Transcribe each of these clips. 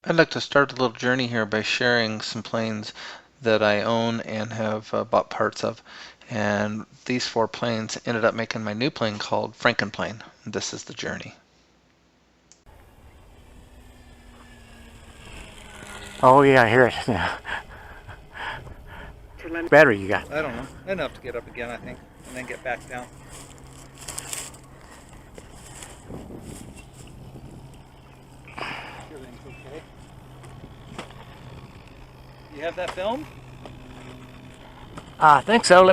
I'd like to start a little journey here by sharing some planes that I own and have bought parts of. And these 4 planes ended up making my new plane called Franken-plane. This is the journey. Oh yeah, I hear it now. Battery you got? I don't know. Enough to get up again, I think, and then get back down. Everything's okay. You have that film? I think so.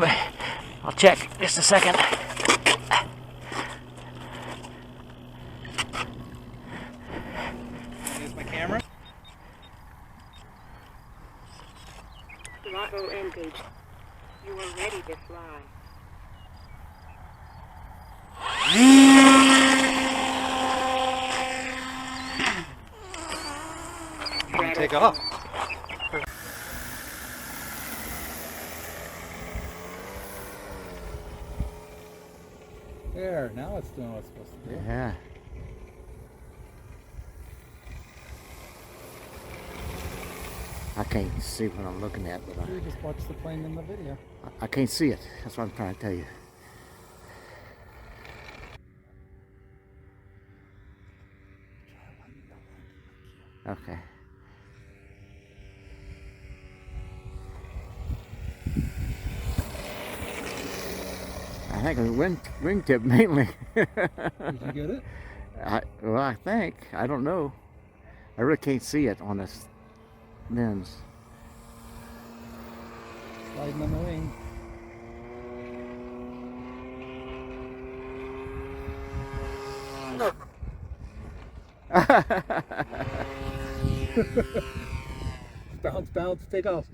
I'll check just a second. Use my camera. Throttle engaged. You are ready to fly. Take off. There, now it's doing what it's supposed to do. Yeah. I can't see what I'm looking at, but You just watch the plane in the video. I can't see it. That's what I'm trying to tell you. Okay. I think it was wingtip mainly. Did you get it? Well, I think. I don't know. I really can't see it on this lens. Sliding on the wing. Bounce, bounce, take off.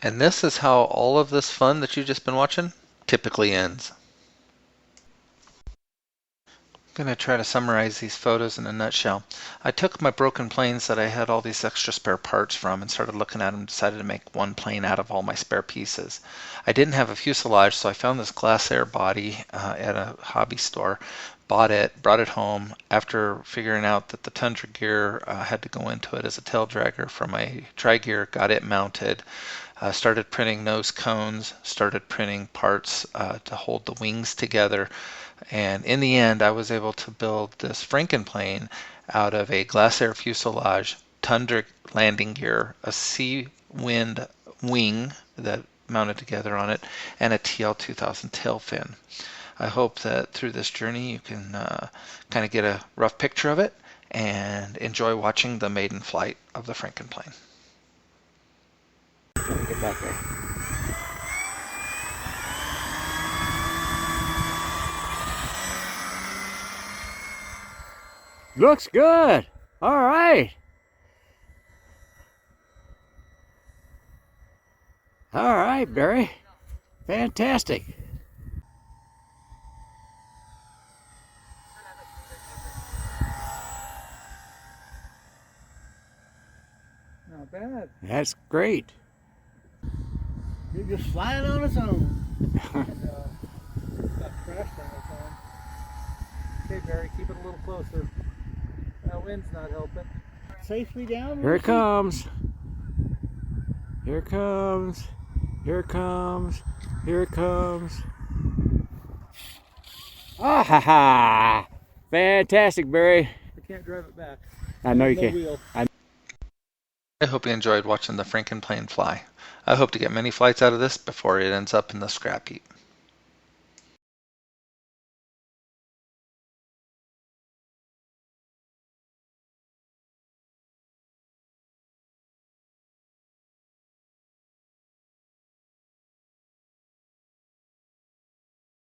And this is how all of this fun that you've just been watching typically ends. I'm going to try to summarize these photos in a nutshell. I took my broken planes that I had all these extra spare parts from and started looking at them and decided to make one plane out of all my spare pieces. I didn't have a fuselage, so I found this Glasair body at a hobby store, bought it, brought it home. After figuring out that the Tundra gear had to go into it as a tail dragger for my tri-gear, got it mounted. Started printing nose cones, started printing parts to hold the wings together, and in the end I was able to build this Franken-plane out of a Glasair fuselage, Tundra landing gear, a Seawind wing that mounted together on it, and a TL2000 tail fin. I hope that through this journey you can kind of get a rough picture of it and enjoy watching the maiden flight of the Franken-plane. Let me get back there. Looks good. All right. All right, Barry. Fantastic. Not bad. That's great. You're just flying on its own. Got crashed on its own. Okay, Barry, keep it a little closer. That wind's not helping. Safely down. Here it comes. Here it comes. Here it comes. Here it comes. Ah ha ha! Fantastic, Barry. I can't drive it back. I know you No can. wheel. I hope you enjoyed watching the Franken-plane fly. I hope to get many flights out of this before it ends up in the scrap heap.